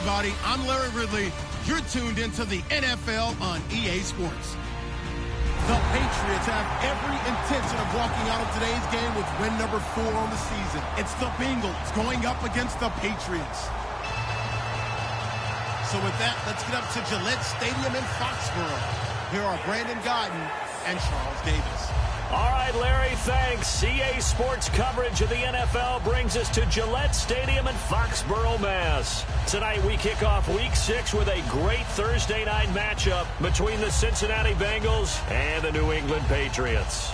everybody. I'm Larry Ridley. You're tuned into the NFL on EA Sports. The Patriots have every intention of walking out of today's game with win number 4 on the season. It's the Bengals going up against the Patriots. So with that, let's get up to Gillette Stadium in Foxborough. Here are Brandon Gaudin and Charles Davis. All right, Larry, thanks. EA Sports coverage of the NFL brings us to Gillette Stadium in Foxborough, Mass. Tonight we kick off Week 6 with a great Thursday night matchup between the Cincinnati Bengals and the New England Patriots.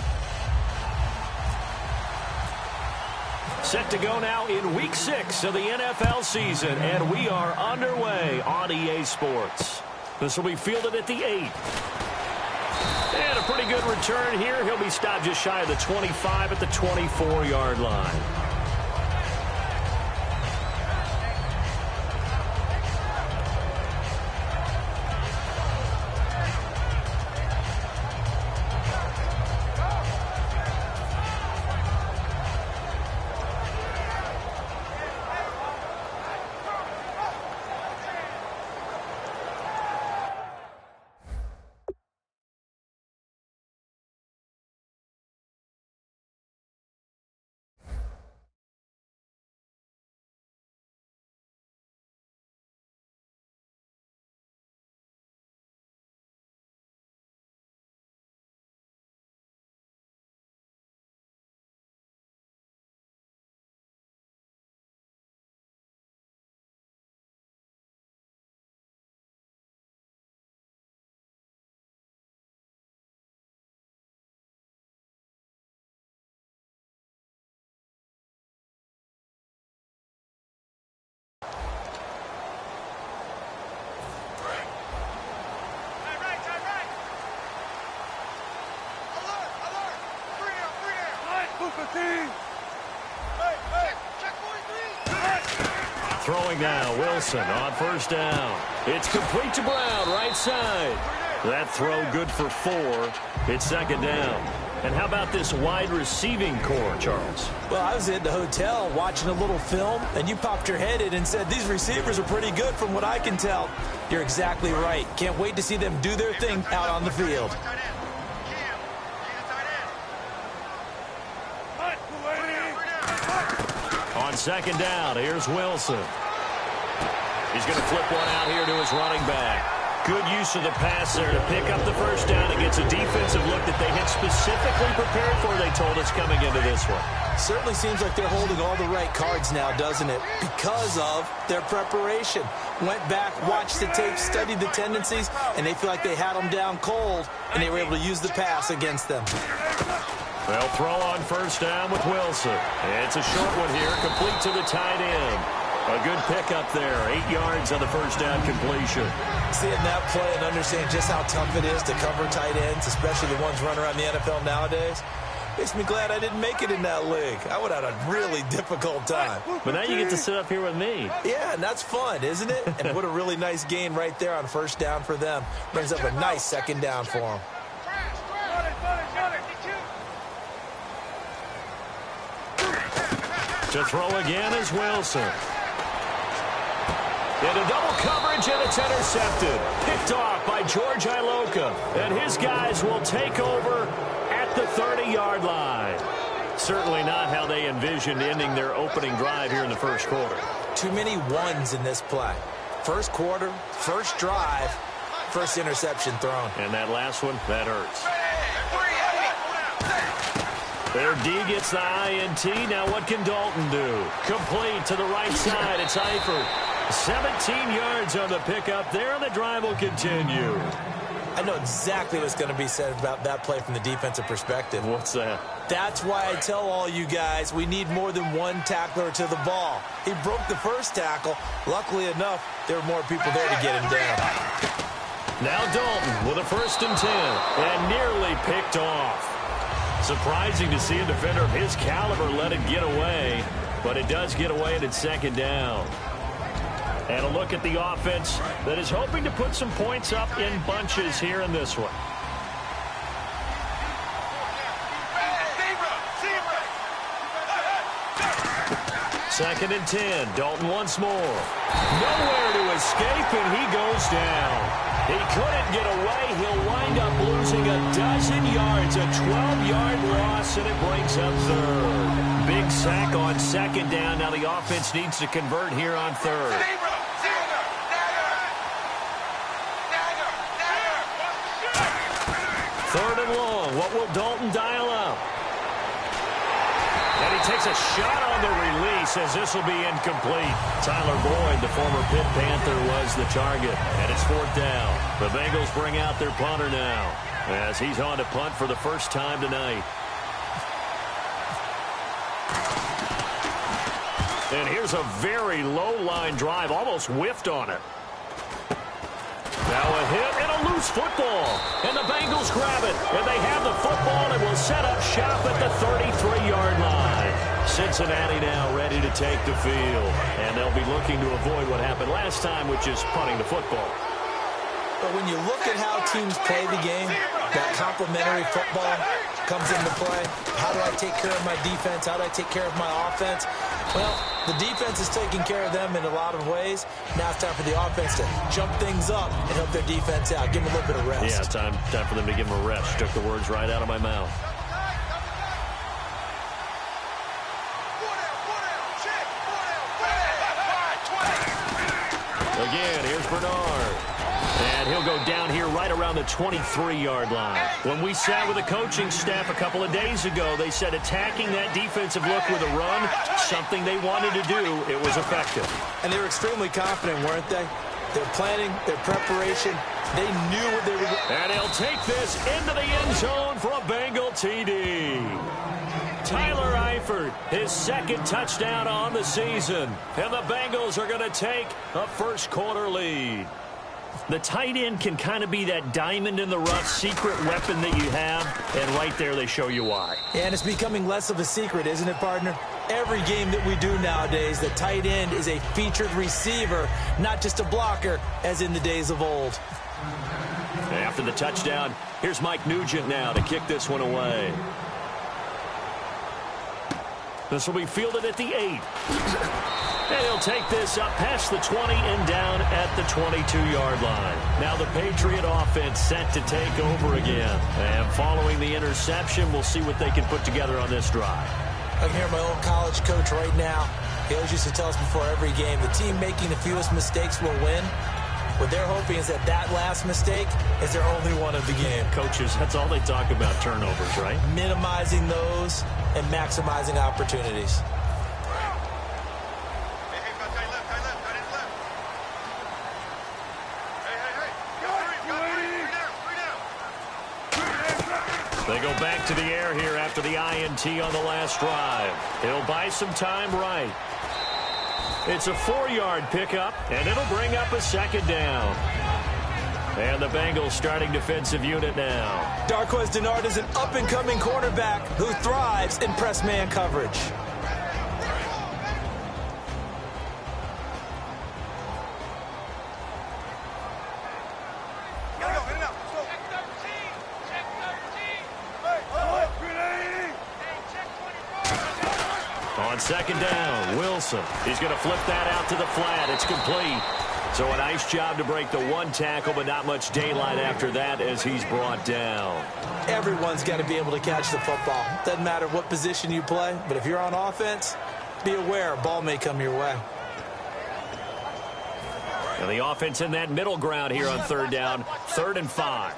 Set to go now in Week 6 of the NFL season, and we are underway on EA Sports. This will be fielded at the 8. And a pretty good return here. He'll be stopped just shy of the 25 at the 24-yard line. Throwing now, Wilson on first down. It's complete to Brown, right side. That throw good for 4. It's second down. And how about this wide receiving core, Charles? Well, I was at the hotel watching a little film, and you popped your head in and said, these receivers are pretty good from what I can tell. You're exactly right. Can't wait to see them do their thing out on the field. On second down, here's Wilson. He's going to flip one out here to his running back. Good use of the pass there to pick up the first down against a defensive look that they had specifically prepared for, they told us, coming into this one. Certainly seems like they're holding all the right cards now, doesn't it? Because of their preparation. Went back, watched the tape, studied the tendencies, and they feel like they had them down cold, and they were able to use the pass against them. They'll throw on first down with Wilson. It's a short one here, complete to the tight end. A good pickup there, 8 yards on the first down completion. Seeing that play and understanding just how tough it is to cover tight ends, especially the ones running around the NFL nowadays, makes me glad I didn't make it in that league. I would have had a really difficult time. But now you get to sit up here with me. Yeah, and that's fun, isn't it? And what a really nice gain right there on first down for them. Brings up a nice second down for them. To throw again is Wilson. Into double coverage, and it's intercepted. Picked off by George Iloka. And his guys will take over at the 30-yard line. Certainly not how they envisioned ending their opening drive here in the first quarter. Too many ones in this play. First quarter, first drive, first interception thrown. And that last one, that hurts. Their D gets the INT. Now what can Dalton do? Complete to the right side. It's Eifert. 17 yards on the pickup there, and the drive will continue. I know exactly what's going to be said about that play from the defensive perspective. What's that? That's why I tell all you guys we need more than one tackler to the ball. He broke the first tackle. Luckily enough, there were more people there to get him down. Now Dalton with a 1st and 10, and nearly picked off. Surprising to see a defender of his caliber let it get away, but it does get away and it's second down. And a look at the offense that is hoping to put some points up in bunches here in this one. 2nd and 10. Dalton once more. Nowhere to escape, and he goes down. He couldn't get away. He'll wind up losing a dozen yards, a 12-yard loss, and it brings up 3rd. Big sack on 2nd down. Now the offense needs to convert here on 3rd. 3rd and long. What will Dalton dial up? And he takes a shot on the release as this will be incomplete. Tyler Boyd, the former Pitt Panther, was the target. And it's 4th down. The Bengals bring out their punter now as he's on to punt for the first time tonight. And here's a very low-line drive, almost whiffed on it. Now a hit and a loose football. And the Bengals grab it. And they have the football and will set up shop at the 33-yard line. Cincinnati now ready to take the field. And they'll be looking to avoid what happened last time, which is punting the football. But when you look at how teams play the game, that complementary football comes into play. How do I take care of my defense? How do I take care of my offense? Well, the defense is taking care of them in a lot of ways. Now it's time for the offense to jump things up and help their defense out. Give them a little bit of rest. Yeah, time for them to give them a rest. Took the words right out of my mouth. Again, here's Bernard. And he'll go down here right around the 23-yard line. When we sat with the coaching staff a couple of days ago, they said attacking that defensive look with a run, something they wanted to do, it was effective. And they were extremely confident, weren't they? Their planning, their preparation, they knew what they were doing. And he'll take this into the end zone for a Bengal TD. Tyler Eifert, his 2nd touchdown on the season. And the Bengals are going to take a first-quarter lead. The tight end can kind of be that diamond in the rough secret weapon that you have, and right there they show you why. And it's becoming less of a secret, isn't it, partner? Every game that we do nowadays, the tight end is a featured receiver, not just a blocker, as in the days of old. After the touchdown, here's Mike Nugent now to kick this one away. This will be fielded at the 8. And he'll take this up past the 20 and down at the 22-yard line. Now the Patriot offense set to take over again. And following the interception, we'll see what they can put together on this drive. I can hear my old college coach right now. He always used to tell us before every game, the team making the fewest mistakes will win. What they're hoping is that last mistake is their only one of the game. Coaches, that's all they talk about, turnovers, right? Minimizing those and maximizing opportunities. They go back to the air here after the INT on the last drive. He'll buy some time right. It's a 4-yard pickup, and it'll bring up a 2nd down. And the Bengals starting defensive unit now. Darqueze Dennard is an up-and-coming cornerback who thrives in press man coverage. On 2nd down, Wilson. He's going to flip that out to the flat. It's complete. So a nice job to break the 1 tackle, but not much daylight after that as he's brought down. Everyone's got to be able to catch the football. Doesn't matter what position you play, but if you're on offense, be aware a ball may come your way. And the offense in that middle ground here on 3rd down, 3rd and 5.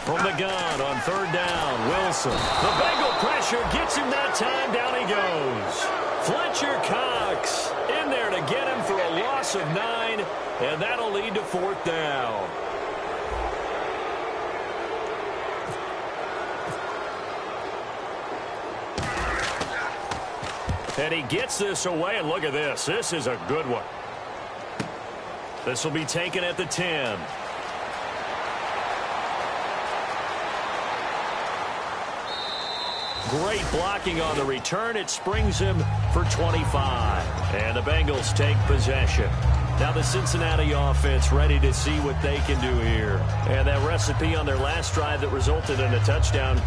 From the gun on 3rd down, Wilson. The Bengal pressure gets him that time. Down he goes. Fletcher Cox in there to get him for a loss of 9, and that'll lead to 4th down. And he gets this away, and look at this. This is a good one. This will be taken at the 10. Great blocking on the return. It springs him for 25. And the Bengals take possession. Now the Cincinnati offense ready to see what they can do here. And that recipe on their last drive that resulted in a touchdown,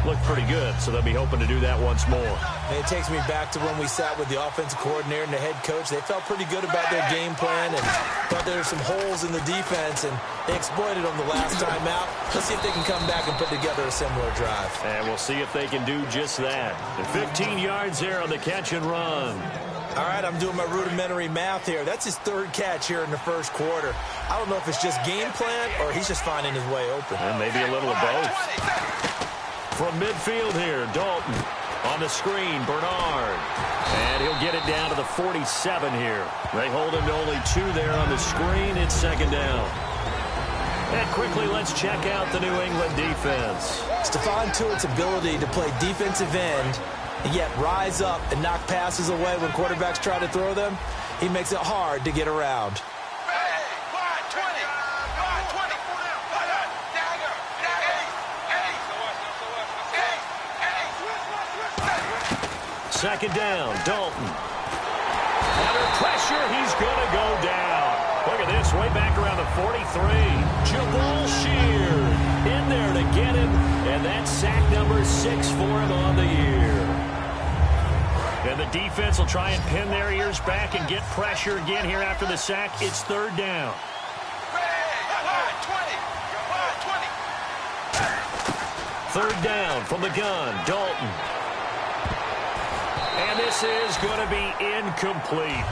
looked pretty good, so they'll be hoping to do that once more. And it takes me back to when we sat with the offensive coordinator and the head coach. They felt pretty good about their game plan and thought there were some holes in the defense, and they exploited them the last time out. Let's see if they can come back and put together a similar drive. And we'll see if they can do just that. 15 yards there on the catch and run. All right, I'm doing my rudimentary math here. That's his third catch here in the first quarter. I don't know if it's just game plan or he's just finding his way open. And maybe a little of both. From midfield here, Dalton on the screen, Bernard. And he'll get it down to the 47 here. They hold him to only 2 there on the screen. It's second down. And quickly, let's check out the New England defense. Stephon Tuitt's ability to play defensive end and yet rise up and knock passes away when quarterbacks try to throw them, he makes it hard to get around. Second down, Dalton. Under pressure, he's going to go down. Look at this, way back around the 43. Jabal Sheard in there to get him, and that's sack number 6 for him on the year. And the defense will try and pin their ears back and get pressure again here after the sack. It's third down. Third down from the gun, Dalton. And this is going to be incomplete.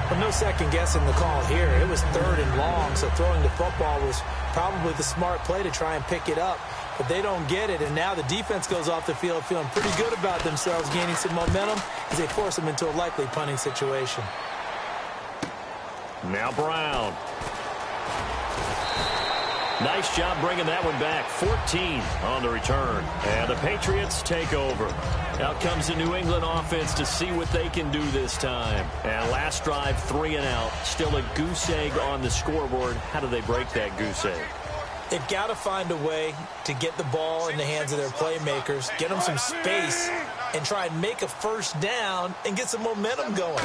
But no second guessing the call here. It was third and long, so throwing the football was probably the smart play to try and pick it up. But they don't get it, and now the defense goes off the field feeling pretty good about themselves, gaining some momentum as they force them into a likely punting situation. Now Brown. Nice job bringing that one back. 14 on the return. And the Patriots take over. Out comes the New England offense to see what they can do this time. And last drive, 3 and out. Still a goose egg on the scoreboard. How do they break that goose egg? They've got to find a way to get the ball in the hands of their playmakers, get them some space, and try and make a first down and get some momentum going.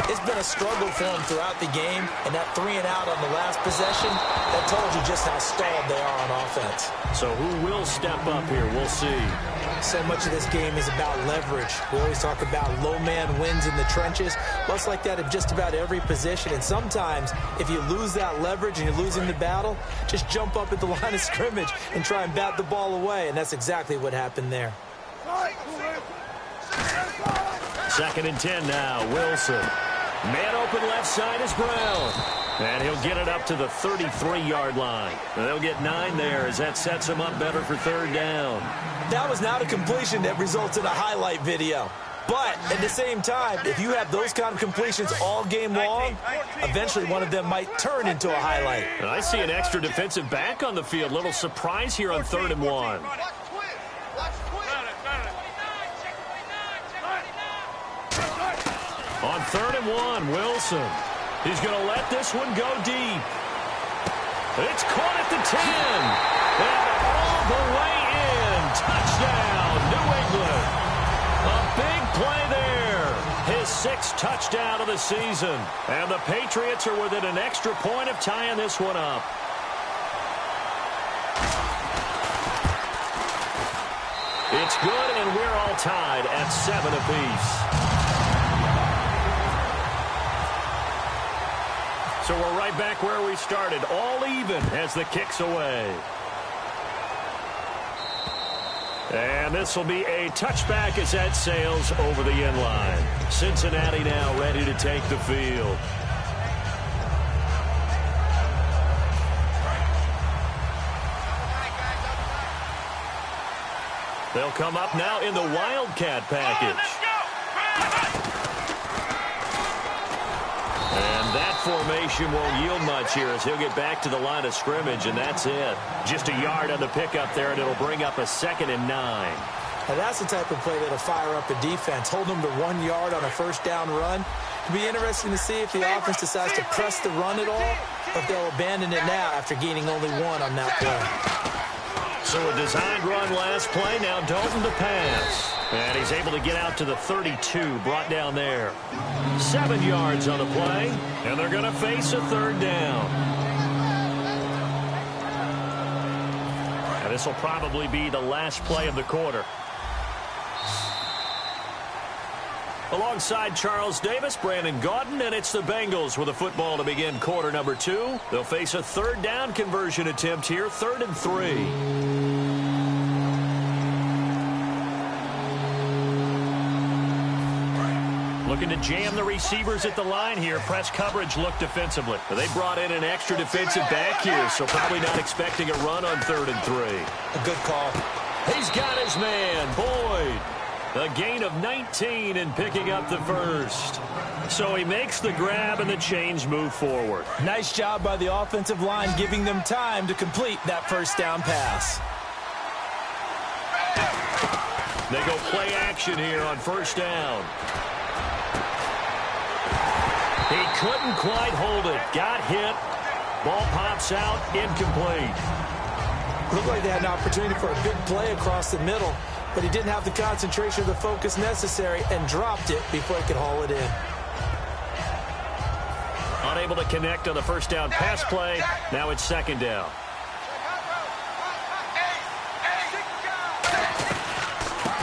It's been a struggle for them throughout the game, and that 3 and out on the last possession, that told you just how stalled they are on offense. So who will step up here? We'll see. So much of this game is about leverage. We always talk about low man wins in the trenches. Well, it's like that in just about every position. And sometimes, if you lose that leverage and you're losing the battle, just jump up at the line of scrimmage and try and bat the ball away. And that's exactly what happened there. Second and 10 now. Wilson. Man open left side is Brown. And he'll get it up to the 33-yard line. And they'll get 9 there as that sets him up better for third down. That was not a completion that results in a highlight video. But at the same time, if you have those kind of completions all game long, eventually one of them might turn into a highlight. And I see an extra defensive back on the field. Little surprise here on 3rd and 1. On 3rd and 1, Wilson. He's going to let this one go deep. It's caught at the 10. And all the way in. Touchdown, New England. A big play there. His 6th touchdown of the season. And the Patriots are within an extra point of tying this one up. It's good, and we're all tied at 7 apiece. So we're right back where we started, all even as the kick's away. And this will be a touchback as that sails over the end line. Cincinnati now ready to take the field. They'll come up now in the Wildcat package. And that formation won't yield much here as he'll get back to the line of scrimmage, and that's it. Just a yard on the pickup there, and it'll bring up a 2nd and 9. Now that's the type of play that'll fire up a defense. Hold them to 1 yard on a first down run. It'll be interesting to see if the offense decides to press the run at all, or if they'll abandon it now after gaining only 1 on that play. So a designed run last play, now Dalton to pass. And he's able to get out to the 32, brought down there. 7 yards on the play, and they're going to face a 3rd down. And this will probably be the last play of the quarter. Alongside Charles Davis, Brandon Gaudin, and it's the Bengals with a football to begin quarter number 2. They'll face a third down conversion attempt here, 3rd and 3. Looking to jam the receivers at the line here. Press coverage look defensively. They brought in an extra defensive back here, so probably not expecting a run on 3rd and 3. A good call. He's got his man, Boyd. A gain of 19 and picking up the first. So he makes the grab and the chains move forward. Nice job by the offensive line giving them time to complete that first down pass. They go play action here on first down. He couldn't quite hold it. Got hit. Ball pops out, incomplete. Looked like they had an opportunity for a big play across the middle, but he didn't have the concentration or the focus necessary and dropped it before he could haul it in. Unable to connect on the first down pass play. Now it's 2nd down.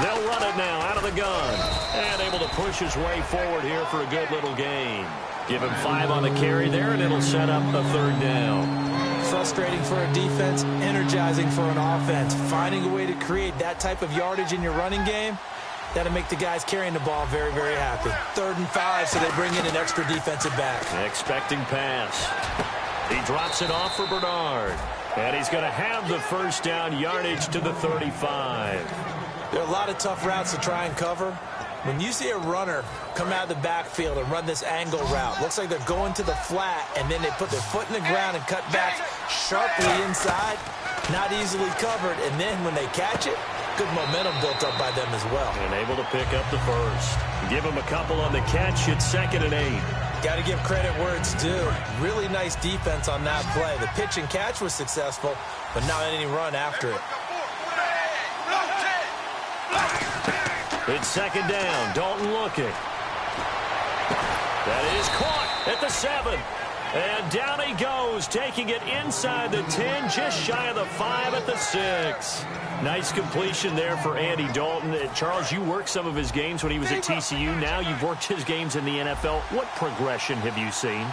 They'll run it now out of the gun. And able to push his way forward here for a good little gain. Give him 5 on the carry there, and it'll set up a 3rd down. Frustrating for a defense, energizing for an offense. Finding a way to create that type of yardage in your running game, that'll make the guys carrying the ball very, very happy. 3rd and 5, so they bring in an extra defensive back. Expecting pass. He drops it off for Bernard. And he's going to have the first down yardage to the 35. There are a lot of tough routes to try and cover. When you see a runner come out of the backfield and run this angle route, looks like they're going to the flat, and then they put their foot in the ground and cut back sharply inside, not easily covered, and then when they catch it, good momentum built up by them as well. And able to pick up the first. Give him a couple on the catch. It's 2nd and 8. Got to give credit where it's due. Really nice defense on that play. The pitch and catch was successful, but not any run after it. It's 2nd down. Dalton looking. That is caught at the 7. And down he goes, taking it inside the 10, just shy of the 5 at the 6. Nice completion there for Andy Dalton. Charles, you worked some of his games when he was at TCU. Now you've worked his games in the NFL. What progression have you seen?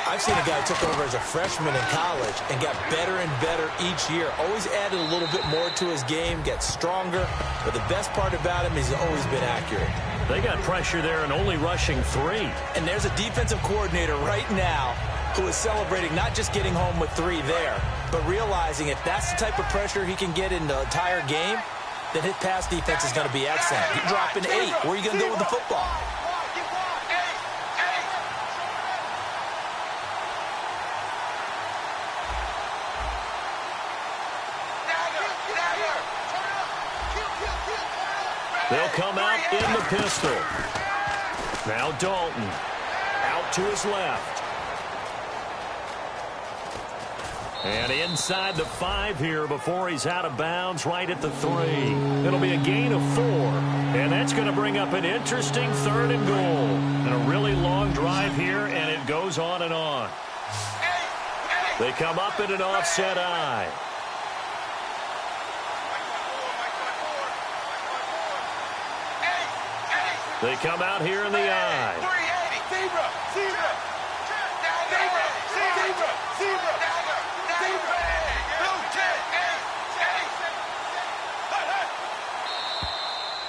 I've seen a guy who took over as a freshman in college and got better and better each year. Always added a little bit more to his game, gets stronger. But the best part about him is he's always been accurate. They got pressure there and only rushing 3. And there's a defensive coordinator right now who is celebrating not just getting home with 3 there, but realizing if that's the type of pressure he can get in the entire game, then his pass defense is going to be excellent. You're dropping 8. Where are you going to go with the football? They'll come out in the pistol. Now Dalton out to his left. And inside the 5 here before he's out of bounds right at the 3. It'll be a gain of 4. And that's going to bring up an interesting 3rd and goal. And a really long drive here, and it goes on and on. They come up in an offset eye. They come out here in the eye.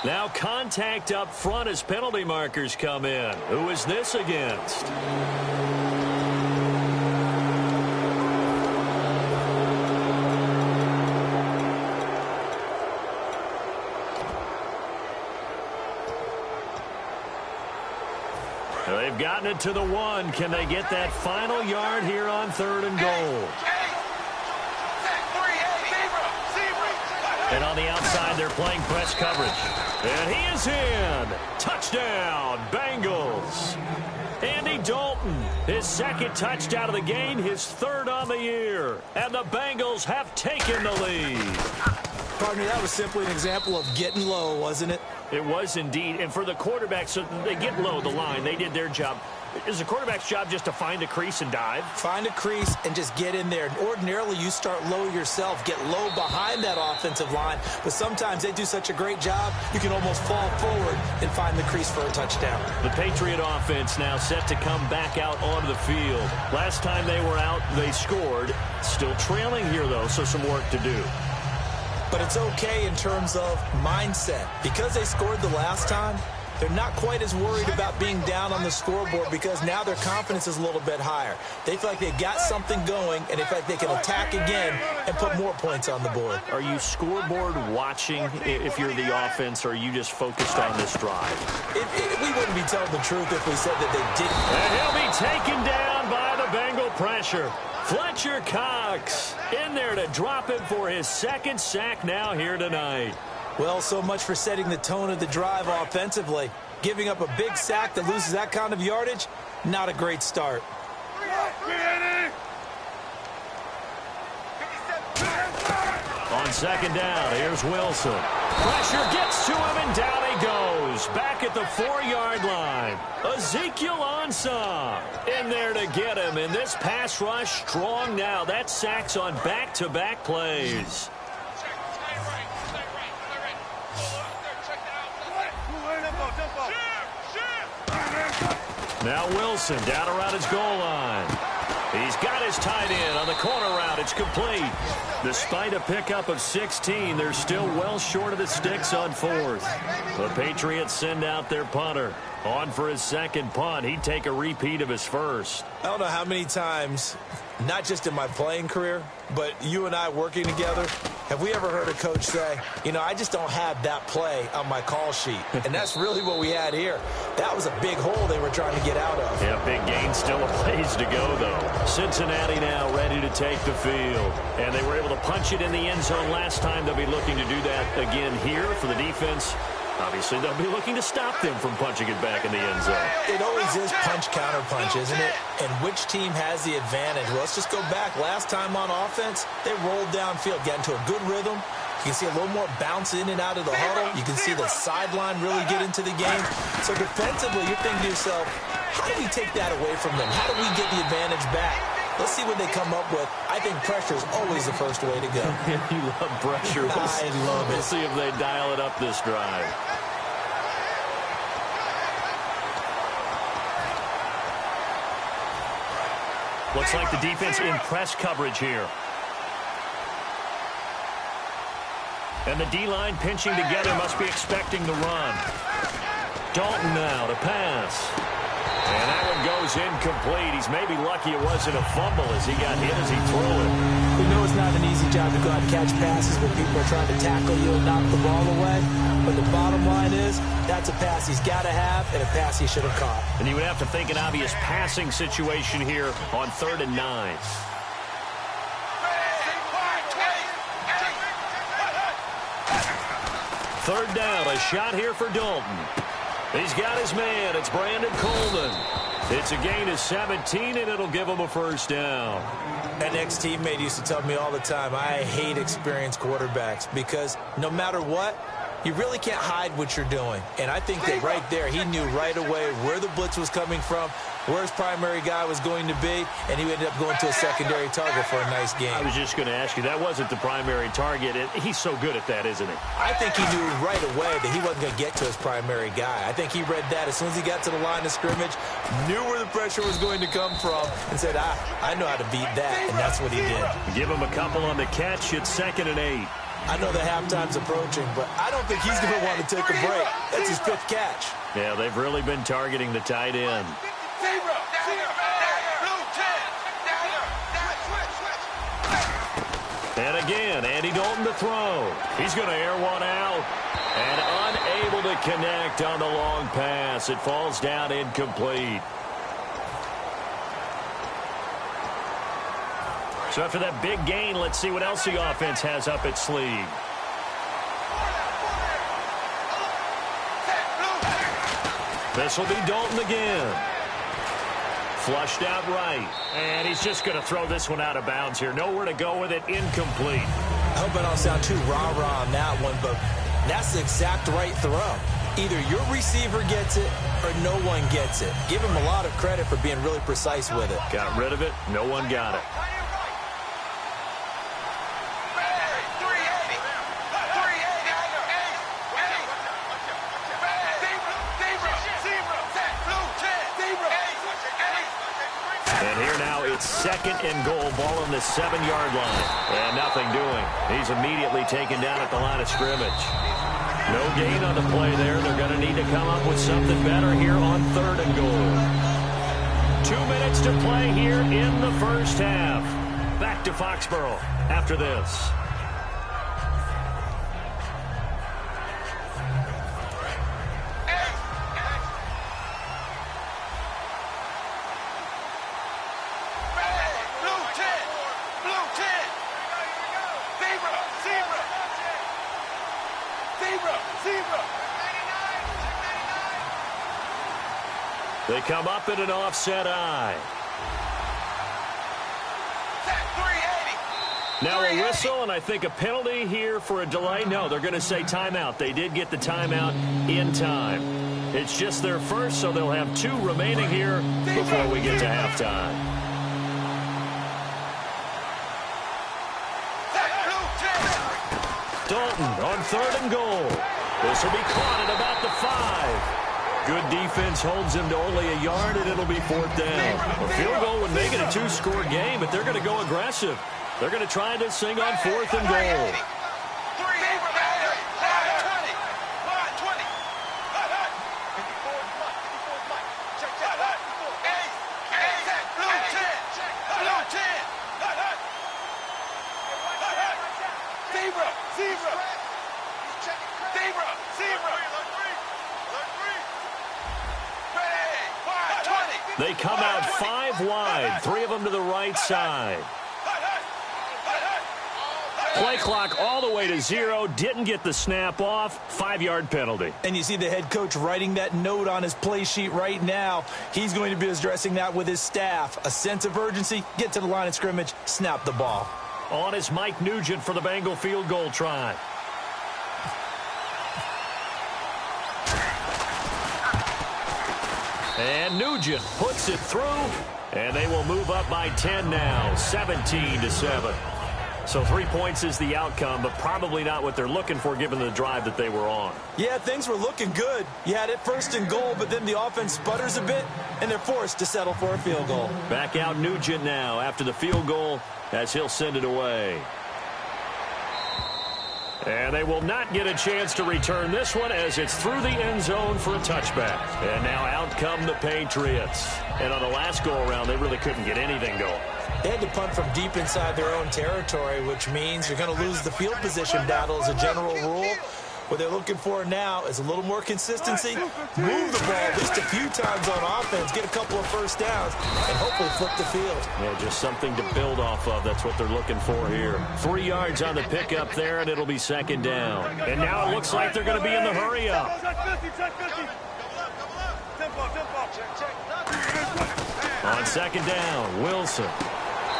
Now contact up front as penalty markers come in. Who is this against? They've gotten it to the 1. Can they get that final yard here on 3rd and goal? And on the outside, they're playing press coverage. And he is in. Touchdown, Bengals. Andy Dalton, his 2nd touchdown of the game, his 3rd on the year. And the Bengals have taken the lead. Partner, that was simply an example of getting low, wasn't it? It was indeed. And for the quarterback, so they get low the line. They did their job. Is the quarterback's job just to find a crease and dive? Find a crease and just get in there. Ordinarily, you start low yourself, get low behind that offensive line. But sometimes they do such a great job, you can almost fall forward and find the crease for a touchdown. The Patriot offense now set to come back out onto the field. Last time they were out, they scored. Still trailing here, though, so some work to do. But it's okay in terms of mindset. Because they scored the last time, they're not quite as worried about being down on the scoreboard because now their confidence is a little bit higher. They feel like they've got something going, and they feel like they can attack again and put more points on the board. Are you scoreboard watching if you're the offense, or are you just focused on this drive? We wouldn't be telling the truth if we said that they didn't. And he'll be taken down by the Bengal pressure. Fletcher Cox in there to drop him for his second sack now here tonight. Well, so much for setting the tone of the drive offensively. Giving up a big sack that loses that kind of yardage, not a great start. On second down, here's Wilson. Pressure gets to him, and down he goes. Back at the 4-yard line. Ezekiel Ansah in there to get him. And this pass rush strong now. That sacks on back-to-back plays. Now Wilson down around his goal line. He's got his tight end on the corner route. It's complete. Despite a pickup of 16, they're still well short of the sticks on fourth. The Patriots send out their punter. On for his second punt. He'd take a repeat of his first. I don't know how many times, not just in my playing career, but you and I working together, have we ever heard a coach say, you know, I just don't have that play on my call sheet. And that's really what we had here. That was a big hole they were trying to get out of. Yeah, big gain, still a ways to go, though. Cincinnati now ready to take the field. And they were able to punch it in the end zone last time. They'll be looking to do that again here for the defense. Obviously, they'll be looking to stop them from punching it back in the end zone. It always is punch-counter-punch, isn't it? And which team has the advantage? Well, let's just go back. Last time on offense, they rolled downfield, got into a good rhythm. You can see a little more bounce in and out of the huddle. You can see the sideline really get into the game. So defensively, you're thinking to yourself, how do we take that away from them? How do we get the advantage back? Let's see what they come up with. I think pressure is always the first way to go. You love pressure. I love it. We'll see if they dial it up this drive. Looks like the defense in press coverage here. And the D-line pinching together, must be expecting the run. Dalton now to pass. And that one goes incomplete. He's maybe lucky it wasn't a fumble as he got hit as he threw it. We know it's not an easy job to go out and catch passes when people are trying to tackle you and knock the ball away. But the bottom line is, that's a pass he's got to have and a pass he should have caught. And you would have to think an obvious passing situation here on 3rd and 9. Third down, a shot here for Dalton. He's got his man. It's Brandon Coleman. It's a gain of 17, and it'll give him a first down. An ex-teammate used to tell me all the time, I hate experienced quarterbacks because no matter what, you really can't hide what you're doing. And I think that right there, he knew right away where the blitz was coming from, where his primary guy was going to be, and he ended up going to a secondary target for a nice game. I was just going to ask you, that wasn't the primary target. He's so good at that, isn't he? I think he knew right away that he wasn't going to get to his primary guy. I think he read that as soon as he got to the line of scrimmage, knew where the pressure was going to come from, and said, I know how to beat that, and that's what he did. Give him a couple on the catch. It's 2nd and 8. I know the halftime's approaching, but I don't think he's going to want to take a break. That's his 5th catch. Yeah, they've really been targeting the tight end. And again, Andy Dalton to throw. He's going to air one out. And unable to connect on the long pass. It falls down incomplete. So after that big gain, let's see what else the offense has up its sleeve. This will be Dalton again. Flushed out right. And he's just going to throw this one out of bounds here. Nowhere to go with it. Incomplete. I hope I don't sound too rah-rah on that one, but that's the exact right throw. Either your receiver gets it or no one gets it. Give him a lot of credit for being really precise with it. Got rid of it. No one got it. And here now it's 2nd and goal, ball on the 7-yard line. And nothing doing. He's immediately taken down at the line of scrimmage. No gain on the play there. They're going to need to come up with something better here on 3rd and goal. 2 minutes to play here in the first half. Back to Foxborough after this. They come up in an offset eye. Now a whistle, and I think a penalty here for a delay. No, they're going to say timeout. They did get the timeout in time. It's just their first, so they'll have 2 remaining here before we get to halftime. Dalton on 3rd and goal. This will be caught at about the 5. Good defense holds him to only a yard, and it'll be 4th down. A field goal would make it a 2-score game, but they're going to go aggressive. They're going to try this thing on 4th and goal. They come out 5 wide, 3 of them to the right side. Play clock all the way to 0. Didn't get the snap off. 5-yard penalty. And you see the head coach writing that note on his play sheet right now. He's going to be addressing that with his staff. A sense of urgency, get to the line of scrimmage, snap the ball. On is Mike Nugent for the Bengal field goal try. And Nugent puts it through, and they will move up by 10 now, 17-7. So 3 points is the outcome, but probably not what they're looking for given the drive that they were on. Yeah, things were looking good. You had it 1st and goal, but then the offense sputters a bit, and they're forced to settle for a field goal. Back out Nugent now after the field goal as he'll send it away. And they will not get a chance to return this one as it's through the end zone for a touchback. And now out come the Patriots. And on the last go-around, they really couldn't get anything going. They had to punt from deep inside their own territory, which means you're going to lose the field position battle as a general rule. What they're looking for now is a little more consistency, move the ball at least a few times on offense, get a couple of first downs, and hopefully flip the field. Yeah, just something to build off of. That's what they're looking for here. 3 yards on the pickup there, and it'll be 2nd down. And now it looks like they're going to be in the hurry-up. On 2nd down, Wilson.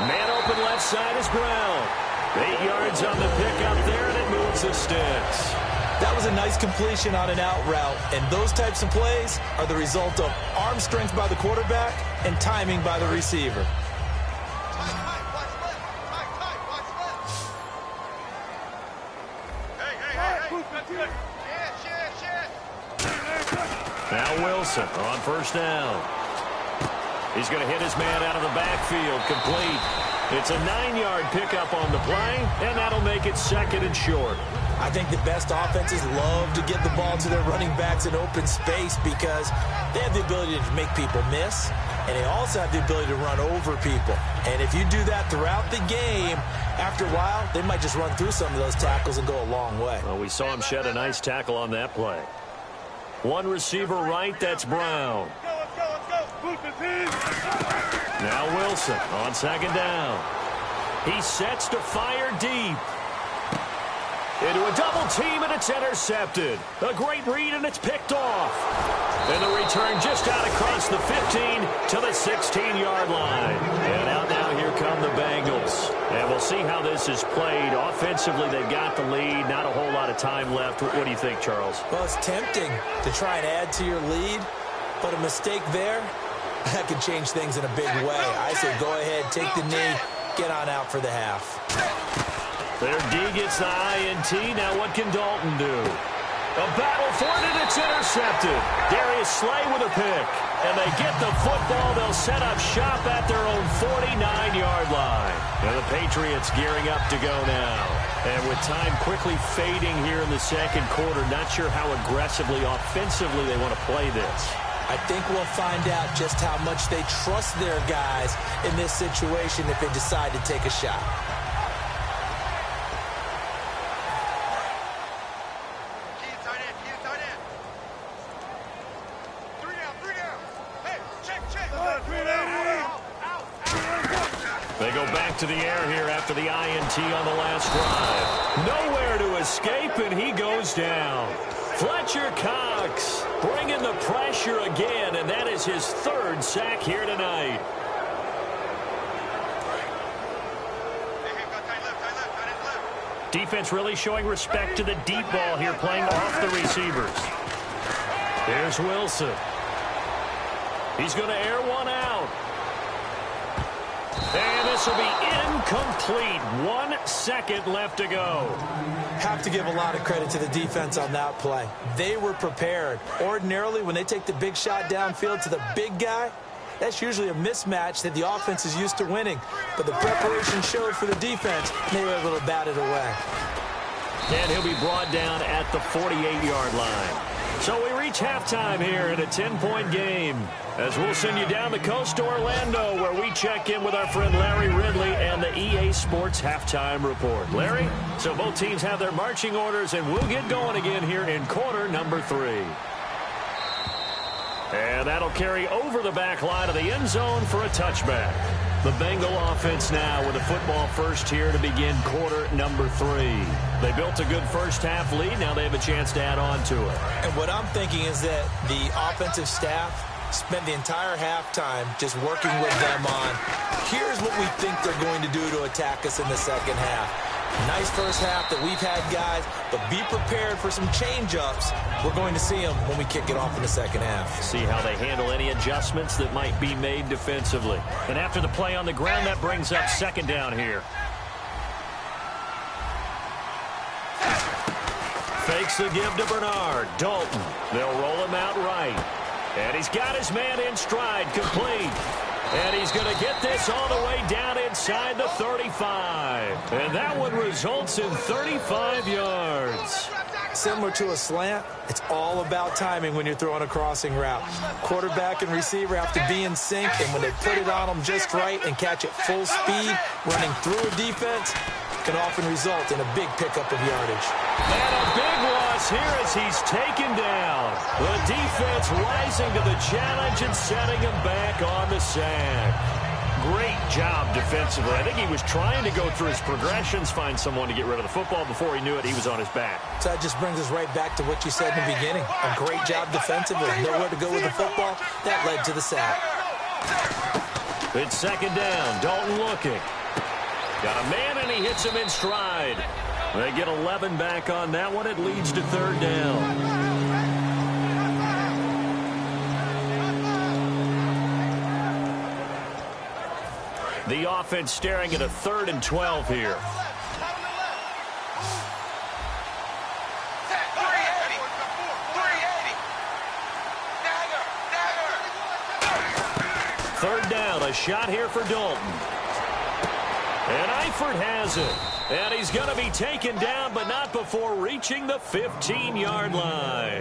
Man open left side is Brown. 8 yards on the pickup there, and it moves the sticks. That was a nice completion on an out route, and those types of plays are the result of arm strength by the quarterback and timing by the receiver. Now Wilson on 1st down. He's going to hit his man out of the backfield, complete. It's a 9-yard pickup on the play, and that'll make it 2nd and short. I think the best offenses love to get the ball to their running backs in open space because they have the ability to make people miss, and they also have the ability to run over people. And if you do that throughout the game, after a while, they might just run through some of those tackles and go a long way. Well, we saw him shed a nice tackle on that play. One receiver right, that's Brown. Now Wilson on 2nd down. He sets to fire deep. Into a double team, and it's intercepted. A great read, and it's picked off. And the return just out across the 15 to the 16-yard line. And out now, here come the Bengals. And we'll see how this is played. Offensively, they've got the lead. Not a whole lot of time left. What do you think, Charles? Well, it's tempting to try and add to your lead, but a mistake there, that could change things in a big way. I say go ahead, take the knee, get on out for the half. Their D gets the INT. Now what can Dalton do? A battle for it, and it's intercepted. Darius Slay with a pick. And they get the football. They'll set up shop at their own 49-yard line. And the Patriots gearing up to go now. And with time quickly fading here in the second quarter, not sure how aggressively, offensively they want to play this. I think we'll find out just how much they trust their guys in this situation if they decide to take a shot. They go back to the air here after the INT on the last drive. Nowhere to escape, and he goes down. Fletcher Cox bringing the pressure again, and that is his third sack here tonight. Defense really showing respect to the deep ball here, playing off the receivers. There's Wilson. He's going to air one out. And this will be incomplete. 1 second left to go. Have to give a lot of credit to the defense on that play. They were prepared. Ordinarily, when they take the big shot downfield to the big guy, that's usually a mismatch that the offense is used to winning. But the preparation showed for the defense, and they were able to bat it away. And he'll be brought down at the 48-yard line. So we reach halftime here in a 10-point game, as we'll send you down the coast to Orlando, where we check in with our friend Larry Ridley and the EA Sports Halftime Report. Larry, so both teams have their marching orders, and we'll get going again here in quarter number 3. And that'll carry over the back line of the end zone for a touchback. The Bengal offense now with a football first here to begin quarter number 3. They built a good first half lead. Now they have a chance to add on to it. And what I'm thinking is that the offensive staff spent the entire halftime just working with them on, here's what we think they're going to do to attack us in the second half. Nice first half that we've had, guys, but be prepared for some change-ups. We're going to see them when we kick it off in the second half. See how they handle any adjustments that might be made defensively. And after the play on the ground, that brings up second down here. Fakes the give to Bernard. Dalton. They'll roll him out right. And he's got his man in stride, complete. And he's going to get this all the way down inside the 35. And that one results in 35 yards. Similar to a slant, it's all about timing when you're throwing a crossing route. Quarterback and receiver have to be in sync, and when they put it on them just right and catch it full speed, running through a defense, can often result in a big pickup of yardage. And a big loss here as he's taken down. The defense rising to the challenge and setting him back on the sack. Great job defensively. I think he was trying to go through his progressions, find someone to get rid of the football. Before he knew it, he was on his back. So that just brings us right back to what you said in the beginning. A great job defensively. Nowhere to go with the football. That led to the sack. It's second down. Dalton looking. Got a man, and he hits him in stride. They get 11 back on that one. It leads to third down. The offense staring at a 3rd and 12 here. Third down, a shot here for Dalton. And Eifert has it. And he's going to be taken down, but not before reaching the 15-yard line.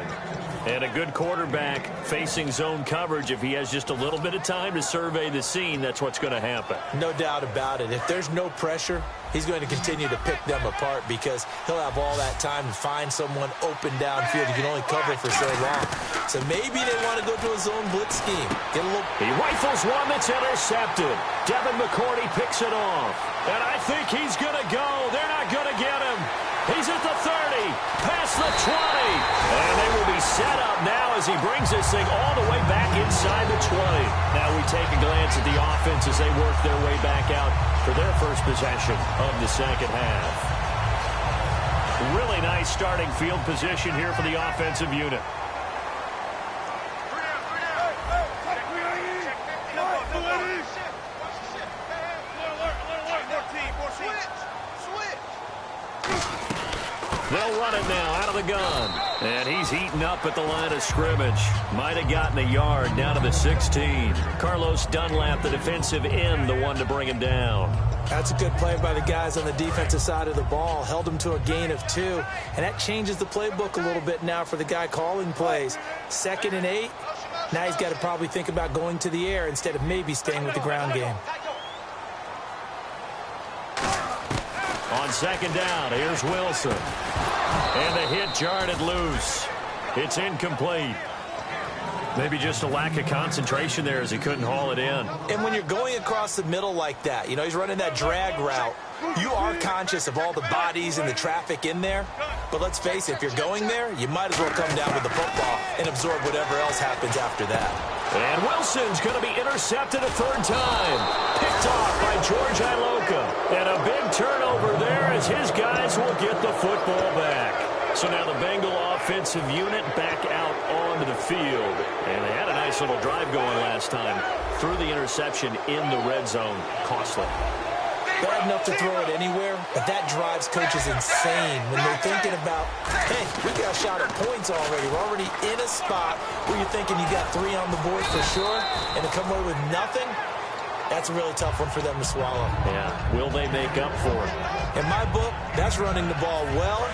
And a good quarterback facing zone coverage. If he has just a little bit of time to survey the scene, that's what's going to happen. No doubt about it. If there's no pressure, he's going to continue to pick them apart because he'll have all that time to find someone open downfield. He can only cover for so long. So maybe they want to go to a zone blitz scheme. Get a little. He rifles one that's intercepted. Devin McCourty picks it off. And I think he's going to go. They're not going to get him. He's at the 30, past the 20. And they will be set up now as he brings this thing all the way back inside the 20. Now we take a glance at the offense as they work their way back out for their first possession of the second half. Really nice starting field position here for the offensive unit. They'll run it now out of the gun. And he's eaten up at the line of scrimmage. Might have gotten a yard down to the 16. Carlos Dunlap, the defensive end, the one to bring him down. That's a good play by the guys on the defensive side of the ball. Held him to a gain of 2. And that changes the playbook a little bit now for the guy calling plays. 2nd and 8. Now he's got to probably think about going to the air instead of maybe staying with the ground game. On 2nd down, here's Wilson. And the hit jarred it loose. It's incomplete. Maybe just a lack of concentration there as he couldn't haul it in. And when you're going across the middle like that, you know, he's running that drag route, you are conscious of all the bodies and the traffic in there. But let's face it, if you're going there, you might as well come down with the football and absorb whatever else happens after that. And Wilson's going to be intercepted a 3rd time. Picked off by George Iloka. And a big turnover there as his guys will get the football back. So now the Bengal offensive unit back out onto the field. And they had a nice little drive going last time. Threw the interception in the red zone. Costly. Bad enough to throw it anywhere, but that drives coaches insane when they're thinking about, hey, we got a shot at points already. We're already in a spot where you're thinking you got 3 on the board for sure, and to come away with nothing, that's a really tough one for them to swallow. Yeah, will they make up for it? In my book, that's running the ball well,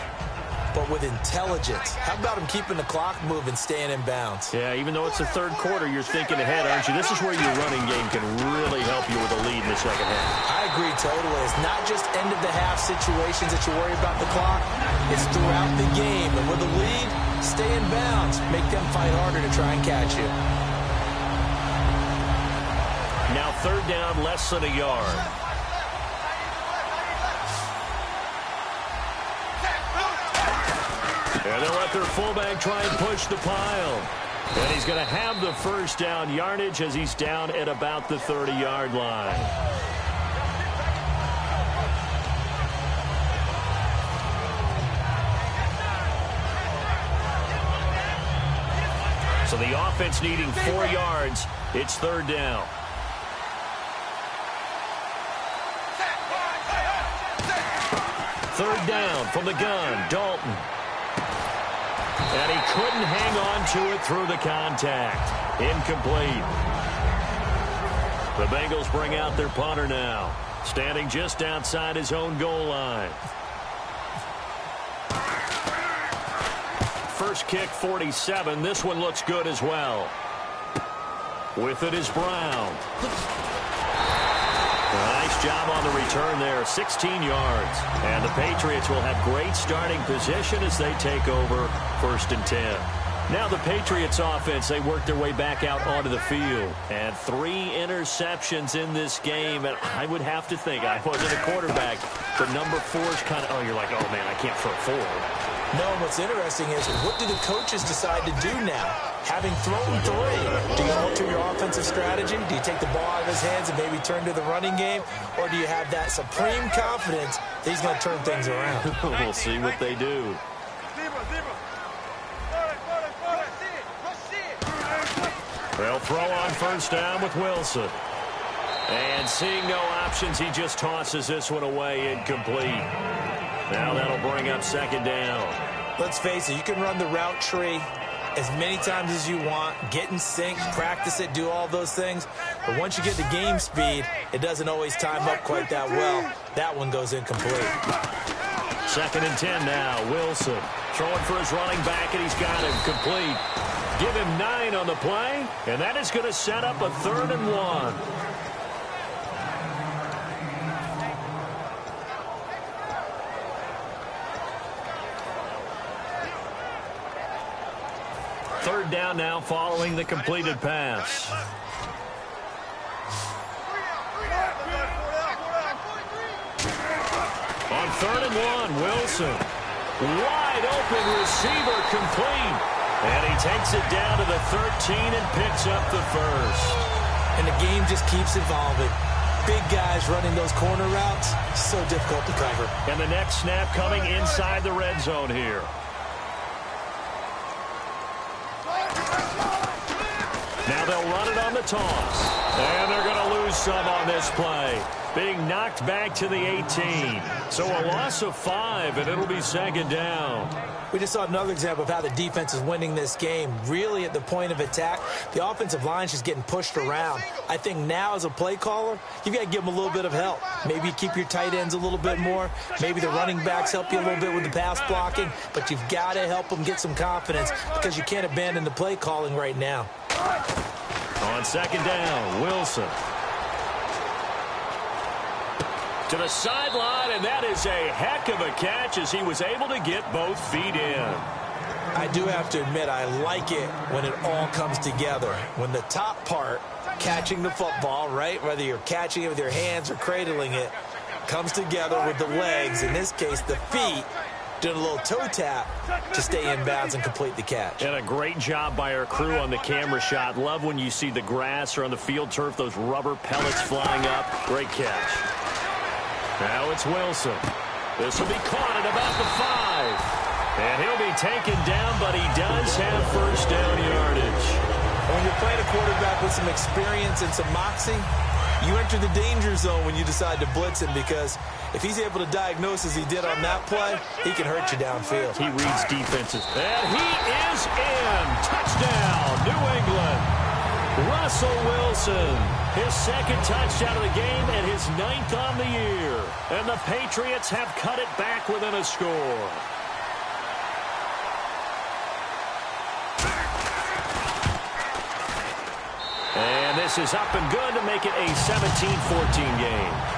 but with intelligence. How about him keeping the clock moving, staying in bounds? Yeah, even though it's the 3rd quarter, you're thinking ahead, aren't you? This is where your running game can really help you with a lead in the second half. I agree totally. It's not just end-of-the-half situations that you worry about the clock. It's throughout the game. And with a lead, stay in bounds. Make them fight harder to try and catch you. Now 3rd down, less than a yard. And they'll let their fullback try and push the pile. And he's going to have the 1st down yardage as he's down at about the 30-yard line. So the offense needing 4 yards. It's 3rd down. Third down from the gun, Dalton. And he couldn't hang on to it through the contact. Incomplete. The Bengals bring out their punter now, standing just outside his own goal line. First kick, 47. This one looks good as well. With it is Brown. Nice job on the return there, 16 yards. And the Patriots will have great starting position as they take over 1st and 10. Now the Patriots offense, they work their way back out onto the field. And 3 interceptions in this game. And I would have to think, I wasn't a quarterback, but number 4 is kind of, oh, you're like, oh, man, I can't throw 4. No, what's interesting is, what do the coaches decide to do now? Having thrown 3, do you alter your offensive strategy? Do you take the ball out of his hands and maybe turn to the running game? Or do you have that supreme confidence that he's going to turn things around? We'll see what they do. They'll throw on 1st down with Wilson. And seeing no options, he just tosses this one away, incomplete. Now that'll bring up 2nd down. Let's face it, you can run the route tree as many times as you want, get in sync, practice it, do all those things. But once you get the game speed, it doesn't always time up quite that well. That one goes incomplete. 2nd and 10 now. Wilson throwing for his running back, and he's got him complete. Give him 9 on the play, and that is going to set up a 3rd and 1. Third down now following the completed pass. On 3rd and 1, Wilson. Wide open receiver complete. And he takes it down to the 13 and picks up the first. And the game just keeps evolving. Big guys running those corner routes, so difficult to cover. And the next snap coming inside the red zone here. Now they'll run it on the toss. And they're going to lose some on this play. Being knocked back to the 18. So a loss of 5, and it'll be second down. We just saw another example of how the defense is winning this game. Really at the point of attack, the offensive line is just getting pushed around. I think now as a play caller, you've got to give them a little bit of help. Maybe you keep your tight ends a little bit more. Maybe the running backs help you a little bit with the pass blocking. But you've got to help them get some confidence because you can't abandon the play calling right now. On second down, Wilson. To the sideline, and that is a heck of a catch as he was able to get both feet in. I do have to admit, I like it when it all comes together. When the top part, catching the football, right, whether you're catching it with your hands or cradling it, comes together with the legs, in this case the feet, doing a little toe tap to stay in bounds and complete the catch. And a great job by our crew on the camera shot. Love when you see the grass or on the field turf, those rubber pellets flying up. Great catch. Now it's Wilson. This will be caught at about the 5. And he'll be taken down, but he does have first down yardage. When you're playing a quarterback with some experience and some moxie, you enter the danger zone when you decide to blitz him, because if he's able to diagnose as he did on that play, he can hurt you downfield. He reads defenses. And he is in. Touchdown, New England. Russell Wilson, his second touchdown of the game and his 9th on the year. And the Patriots have cut it back within a score. And this is up and good to make it a 17-14 game.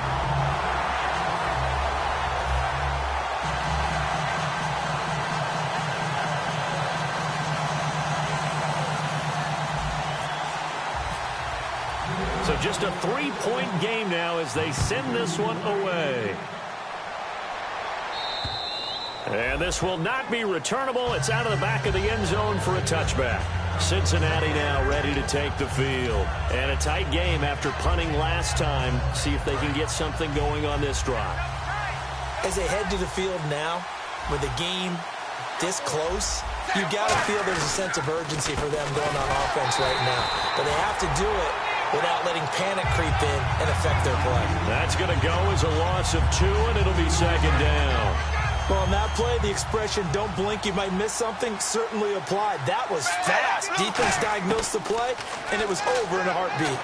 So just a 3-point game now as they send this one away. And this will not be returnable. It's out of the back of the end zone for a touchback. Cincinnati now ready to take the field. And a tight game after punting last time. See if they can get something going on this drive. As they head to the field now, with the game this close, you got to feel there's a sense of urgency for them going on offense right now. But they have to do it without letting panic creep in and affect their play. That's going to go as a loss of 2, and it'll be second down. Well, on that play, the expression, don't blink, you might miss something, certainly applied. That was fast. Defense diagnosed the play, and it was over in a heartbeat.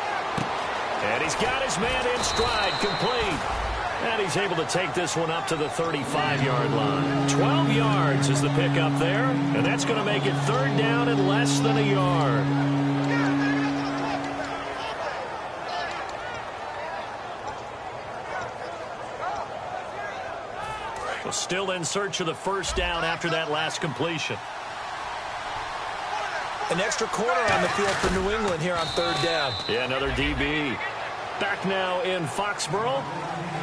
And he's got his man in stride, complete. And he's able to take this one up to the 35-yard line. 12 yards is the pickup there, and that's going to make it third down and less than a yard. Still in search of the first down after that last completion. An extra corner on the field for New England here on third down. Yeah, another DB. Back now in Foxborough.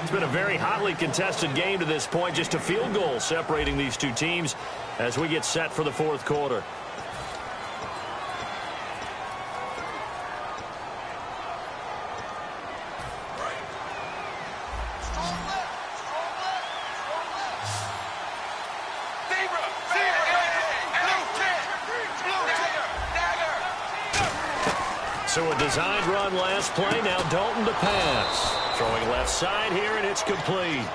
It's been a very hotly contested game to this point. Just a field goal separating these two teams as we get set for the fourth quarter. So a designed run last play. Now Dalton to pass. Throwing left side here, and it's complete.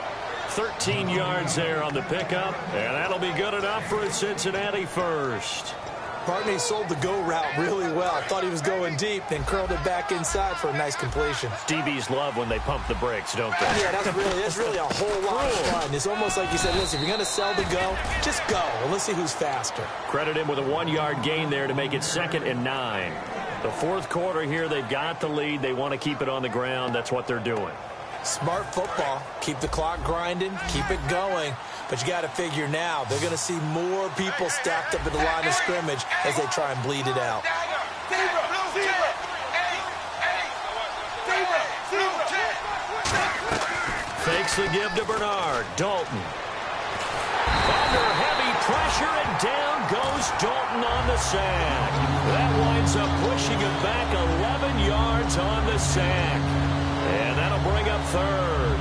13 yards there on the pickup, and that'll be good enough for a Cincinnati first. Barney sold the go route really well. Thought he was going deep, then curled it back inside for a nice completion. DBs love when they pump the brakes, don't they? Yeah, that's really a whole lot of fun. It's almost like you said, listen, if you're going to sell the go, just go. Well, let's see who's faster. Credit him with a 1-yard gain there to make it 2nd and 9. The fourth quarter here, they've got the lead. They want to keep it on the ground. That's what they're doing. Smart football. Keep the clock grinding. Keep it going. But you got to figure now, they're going to see more people stacked up at the line of scrimmage as they try and bleed it out. Fakes the give to Bernard. Dalton. Under heavy pressure. pressure, and down goes Dalton on the sack. That winds up pushing it back 11 yards on the sack. And that'll bring up third.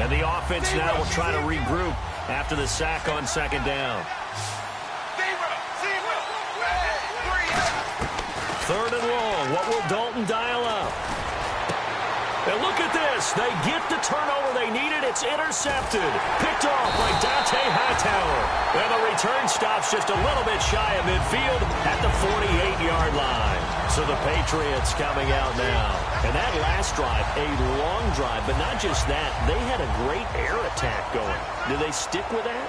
And the offense now will try to regroup after the sack on second down. Third and long. What will Dalton dial up? And look at this. They get the turnover they needed. It's intercepted. Picked off by Dante Hightower. And the return stops just a little bit shy of midfield at the 48-yard line. So the Patriots coming out now. And that last drive, a long drive, but not just that. They had a great air attack going. Do they stick with that?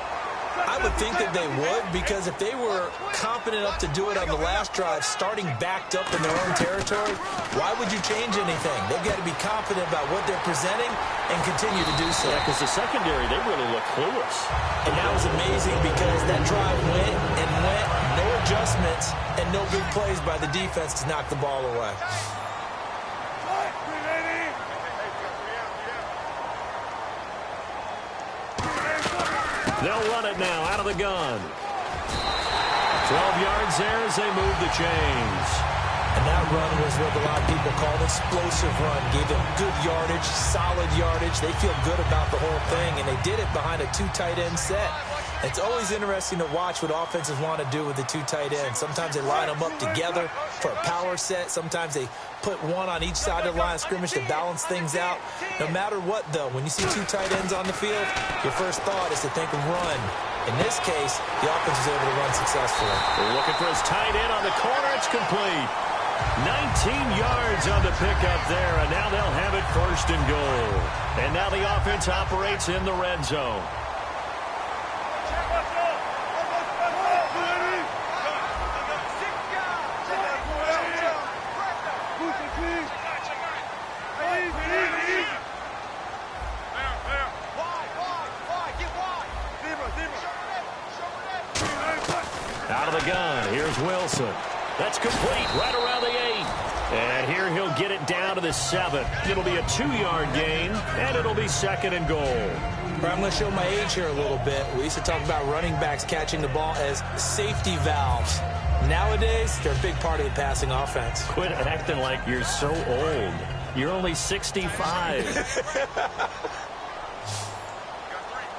I would think that they would, because if they were confident enough to do it on the last drive, starting backed up in their own territory, why would you change anything? They've got to be confident about what they're presenting and continue to do so. Yeah, because the secondary, they really look clueless. And that was amazing because that drive went and went, no adjustments, and no big plays by the defense to knock the ball away. They'll run it now out of the gun. 12 yards there as they move the chains. And that run was what a lot of people call an explosive run. Gave them good yardage, solid yardage. They feel good about the whole thing, and they did it behind a two tight end set. It's always interesting to watch what offenses want to do with the two tight ends. Sometimes they line them up together for a power set. Sometimes they put one on each side of the line of scrimmage to balance things out. No matter what, though, when you see two tight ends on the field, your first thought is to think of run. In this case, the offense was able to run successfully. They're looking for his tight end on the corner. It's complete. 19 yards on the pickup there, and now they'll have it first and goal. And now the offense operates in the red zone. Out of the gun, here's Wilson. That's complete, right around the 8. And here he'll get it down to the 7. It'll be a 2-yard gain, and it'll be second and goal. I'm going to show my age here a little bit. We used to talk about running backs catching the ball as safety valves. Nowadays, they're a big part of the passing offense. Quit acting like you're so old. You're only 65.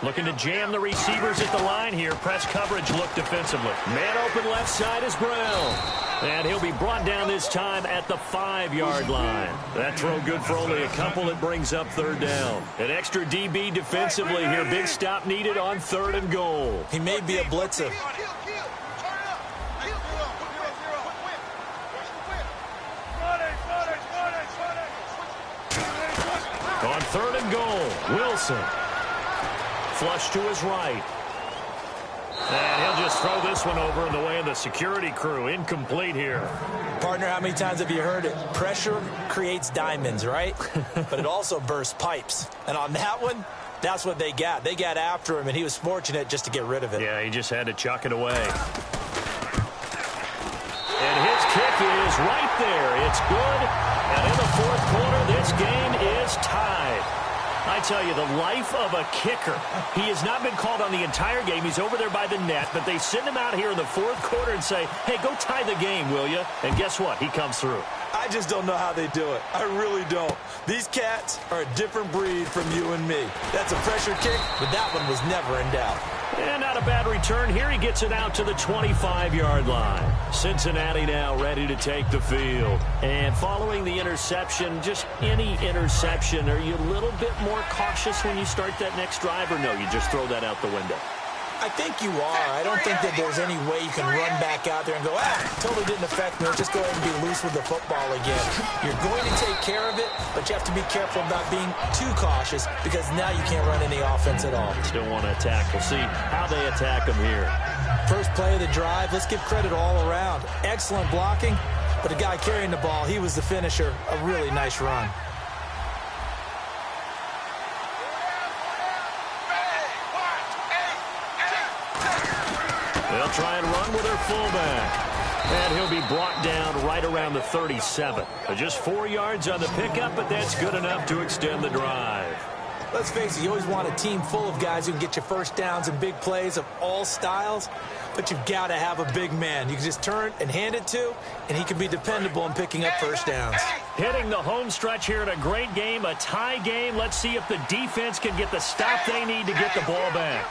Looking to jam the receivers at the line here. Press coverage look defensively. Man open left side is Brown. And he'll be brought down this time at the 5-yard line. That throw good for only a couple. It brings up third down. An extra DB defensively here. Big stop needed on third and goal. He may be a blitzer. On third and goal, Wilson. Flush to his right. And he'll just throw this one over in the way of the security crew. Incomplete here. Partner, how many times have you heard it? Pressure creates diamonds, right? But it also bursts pipes. And on that one, that's what they got. They got after him, and he was fortunate just to get rid of it. Yeah, he just had to chuck it away. And his kick is right there. It's good. And in the fourth quarter, this game is tied. I tell you, the life of a kicker. He has not been called on the entire game. He's over there by the net, but they send him out here in the fourth quarter and say, hey, go tie the game, will you? And guess what? He comes through. I just don't know how they do it. I really don't. These cats are a different breed from you and me. That's a pressure kick, but that one was never in doubt. And not a bad return here. He gets it out to the 25-yard line. Cincinnati now ready to take the field. And following the interception, just any interception, are you a little bit more cautious when you start that next drive, or no, you just throw that out the window? I think you are. I don't think that there's any way you can run back out there and go, totally didn't affect me. Let's just go ahead and be loose with the football again. You're going to take care of it, but you have to be careful about being too cautious because now you can't run any offense at all. Still want to attack. We'll see how they attack them here. First play of the drive, let's give credit all around. Excellent blocking, but the guy carrying the ball, he was the finisher. A really nice run. They'll try and run with their fullback. And he'll be brought down right around the 37. Just 4 yards on the pickup, but that's good enough to extend the drive. Let's face it, you always want a team full of guys who can get you first downs and big plays of all styles, but you've got to have a big man you can just turn and hand it to, and he can be dependable in picking up first downs. Hitting the home stretch here in a great game, a tie game. Let's see if the defense can get the stop they need to get the ball back.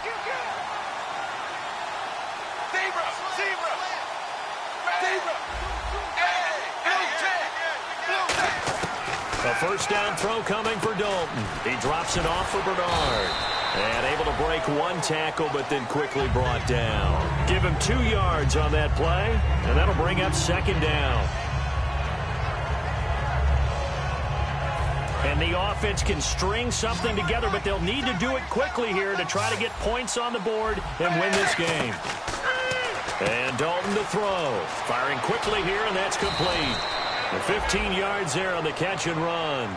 A first down throw coming for Dalton. He drops it off for Bernard. And able to break one tackle, but then quickly brought down. Give him 2 yards on that play, and that'll bring up second down. And the offense can string something together, but they'll need to do it quickly here to try to get points on the board and win this game. And Dalton to throw. Firing quickly here, and that's complete. 15 yards there on the catch and run.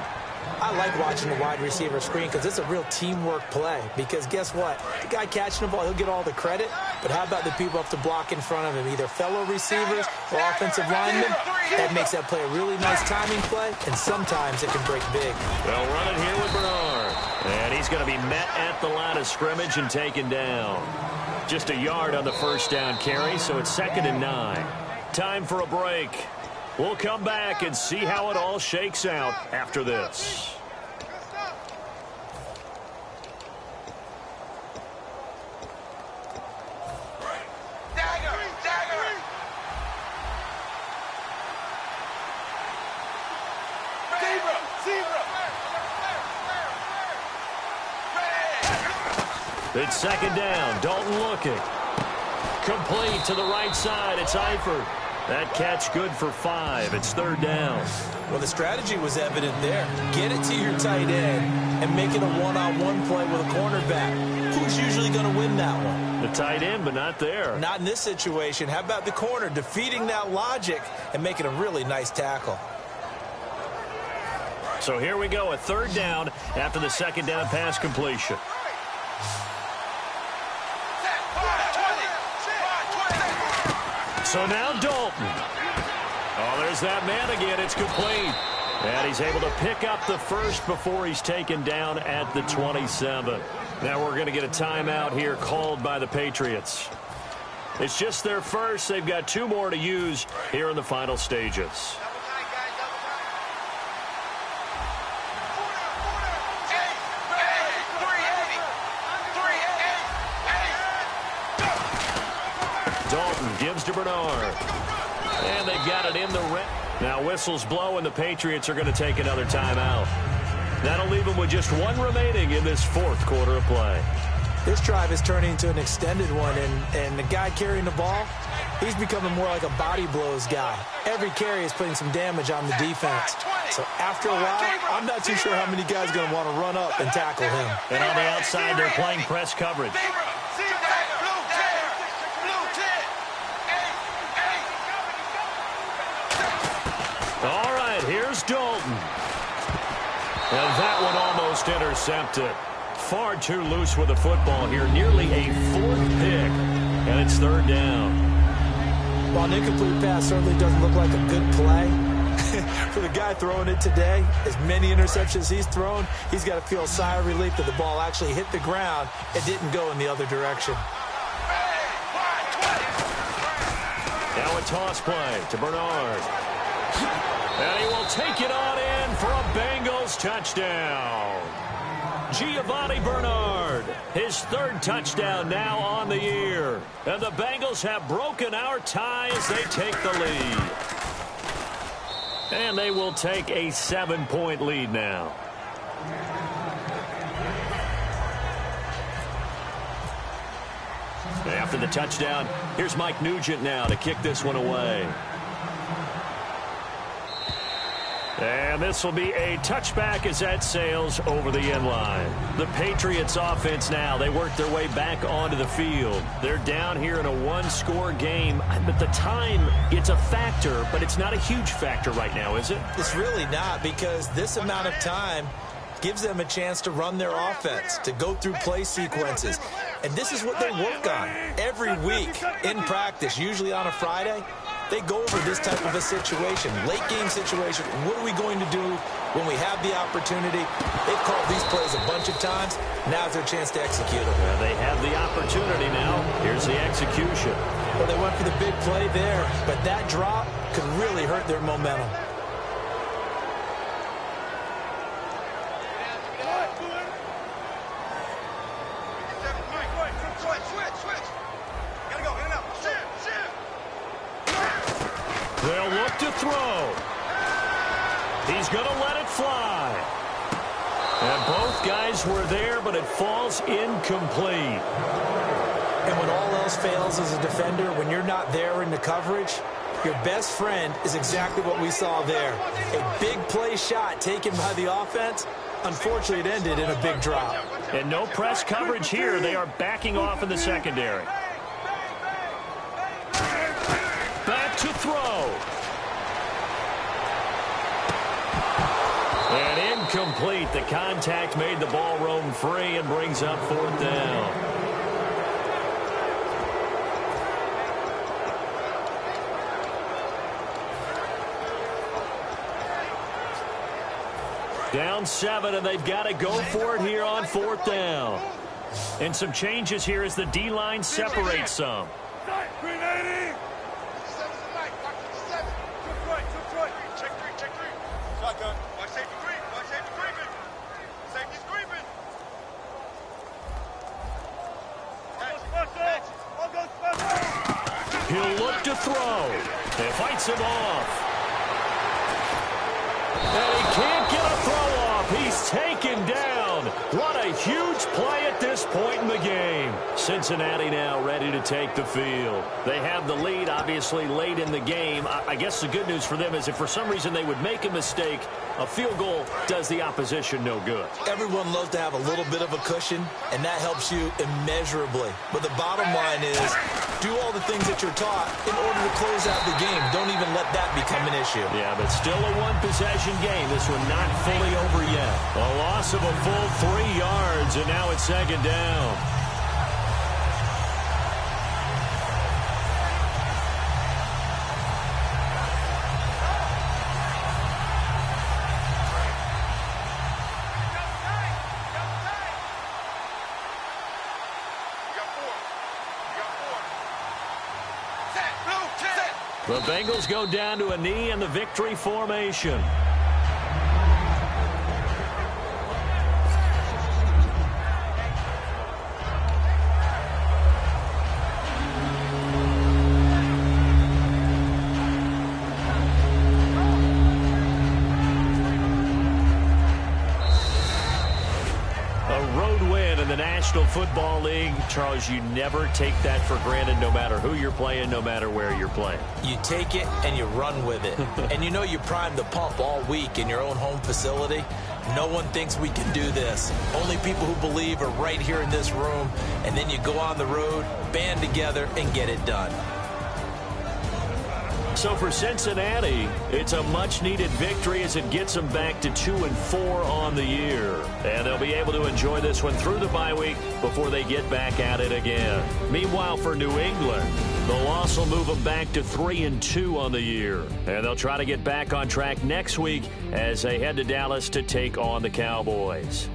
I like watching the wide receiver screen because it's a real teamwork play. Because guess what? The guy catching the ball, he'll get all the credit. But how about the people up to block in front of him? Either fellow receivers or offensive linemen. That makes that play a really nice timing play, and sometimes it can break big. They'll run it here with Bernard. And he's going to be met at the line of scrimmage and taken down. Just a yard on the first down carry, so it's 2nd and 9. Time for a break. We'll come back and see how it all shakes out after this. It's 2nd down. Dalton looking. Complete to the right side. It's Eifert. That catch good for 5. It's 3rd down. Well, the strategy was evident there. Get it to your tight end and make it a one-on-one play with a cornerback. Who's usually going to win that one? The tight end, but not there. Not in this situation. How about the corner defeating that logic and making a really nice tackle? So here we go, a 3rd down after the 2nd down pass completion. So now Dalton. Oh, there's that man again. It's complete. And he's able to pick up the first before he's taken down at the 27. Now we're going to get a timeout here called by the Patriots. It's just their first. They've got 2 more to use here in the final stages. Dalton gives to Bernard. And they got it in the red. Now whistles blow, and the Patriots are going to take another timeout. That'll leave them with just 1 remaining in this 4th quarter of play. This drive is turning into an extended one, and the guy carrying the ball, he's becoming more like a body blows guy. Every carry is putting some damage on the defense. So after a while, I'm not too sure how many guys are going to want to run up and tackle him. And on the outside, they're playing press coverage. All right, here's Dalton. And that one almost intercepted. Far too loose with the football here. Nearly a 4th pick. And it's 3rd down. While an incomplete pass certainly doesn't look like a good play, for the guy throwing it today, as many interceptions he's thrown, he's got to feel a sigh of relief that the ball actually hit the ground and didn't go in the other direction. Now a toss play to Bernard. And he will take it on in for a Bengals touchdown. Giovanni Bernard, his 3rd touchdown now on the year. And the Bengals have broken our tie as they take the lead. And they will take a 7-point lead now. After the touchdown, here's Mike Nugent now to kick this one away. And this will be a touchback as that sails over the end line. The Patriots offense now, they work their way back onto the field. They're down here in a 1-score game. At the time, it's a factor, but it's not a huge factor right now, is it? It's really not, because this amount of time gives them a chance to run their offense, to go through play sequences. And this is what they work on every week in practice, usually on a Friday. they go over this type of a situation, late game situation. What are we going to do when we have the opportunity? They've called these plays a bunch of times. Now's their chance to execute them. Well, they have the opportunity now. Here's the execution. Well, they went for the big play there, but that drop could really hurt their momentum. They'll look to throw. He's going to let it fly. And both guys were there, but it falls incomplete. And when all else fails as a defender, when you're not there in the coverage, your best friend is exactly what we saw there. A big play shot taken by the offense. Unfortunately, it ended in a big drop. And no press coverage here. They are backing off in the secondary. Back to throw. And incomplete. The contact made the ball roam free and brings up 4th down. Down 7, and they've got to go for it here on 4th down. And some changes here as the D-line separates some. He'll look to throw. It fights him off. And he can't get a throw off. He's taken down. What a huge play at this point in the game. Cincinnati now ready to take the field. They have the lead, obviously, late in the game. I guess the good news for them is if for some reason they would make a mistake, a field goal does the opposition no good. Everyone loves to have a little bit of a cushion, and that helps you immeasurably. But the bottom line is, do all the things that you're taught in order to close out the game. Don't even let that become an issue. Yeah, but still a one-possession game. This one not fully over yet. A loss of a full 3 yards, and now it's 2nd down. The Bengals go down to a knee in the victory formation. National Football League, Charles, you never take that for granted no matter who you're playing, no matter where you're playing. You take it and you run with it. And you know you primed the pump all week in your own home facility. No one thinks we can do this. Only people who believe are right here in this room. And then you go on the road, band together, and get it done. So for Cincinnati, it's a much-needed victory as it gets them back to 2-4 on the year. And they'll be able to enjoy this one through the bye week before they get back at it again. Meanwhile, for New England, the loss will move them back to 3-2 on the year. And they'll try to get back on track next week as they head to Dallas to take on the Cowboys.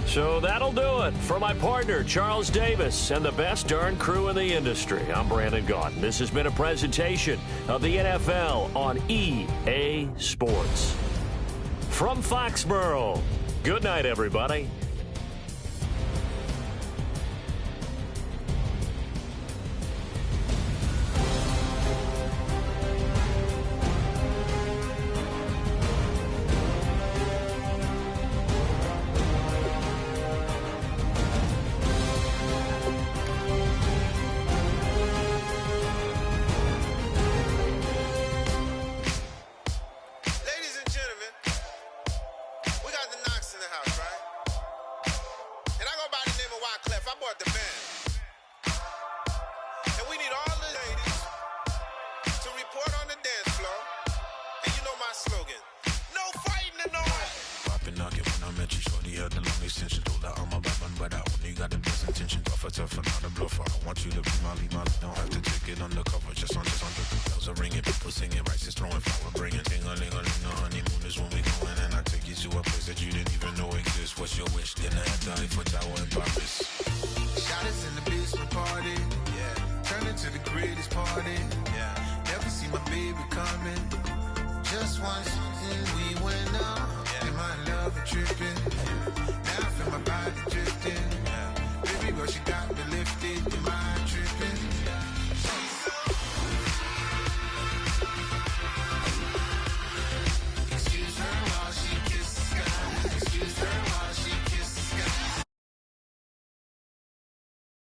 So that'll do it for my partner, Charles Davis, and the best darn crew in the industry. I'm Brandon Gaudin. This has been a presentation of the NFL on EA Sports. From Foxborough, good night, everybody. My yeah, the long extension. Told her I'm a bad one, but I only got the best intention. Tougher, not a bluffer. I want you to be Molly. Don't have to take it undercover. Just on the bells are ringing. People singing, rice is throwing, flower bringing. Ding-a-ling-a-ling, the honeymoon is when we going. And I take you to a place that you didn't even know exists. What's your wish? Dinner at the Eiffel Tower in Paris. Shot us in the basement party. Yeah. Turn into the greatest party. Yeah. Never see my baby coming. Just once and we went out. Yeah. And my love tripping. Yeah.